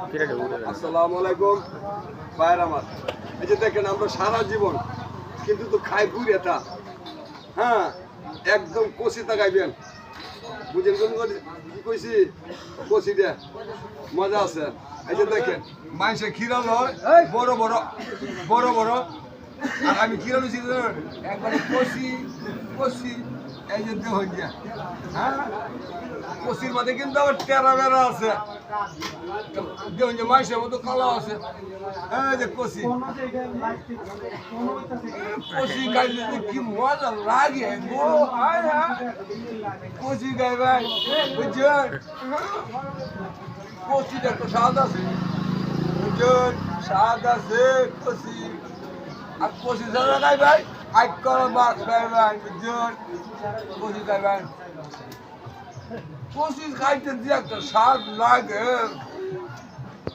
আসসালামু আলাইকুম ভাইয়ের আমার। এই যে দেখেন আমরা সারা জীবন কিন্তু তো খাই ঘুরে তা হ্যাঁ একদম কষিটা খাইবেন বুঝেন কোন কি কইছি কষিটা মজা আছে। এই যে দেখেন মাংসে ক্ষীরা লয় বড় বড় বড় বড় আর আমি ক্ষীরা লুচি একবারে কষি কষি এই যে দেখুন যে হ্যাঁ কষির মধ্যে কিন্তু আবার টেরা বেড়া আছে দেখুন যে মাংসের মতো কালো আছে। এই যে কষি কষি খাইলে যে কি মজা লাগে গো কষি খাই ভাই বুঝছেন কষিটা একটু স্বাদ আছে বুঝছেন স্বাদ আছে কষি আর কষি ছাড়া খাই ভাই আইক করো মাছ খাই ভাই বুঝছেন কষি খাই ভাই কষি খাইতে যে একটা স্বাদ লাগে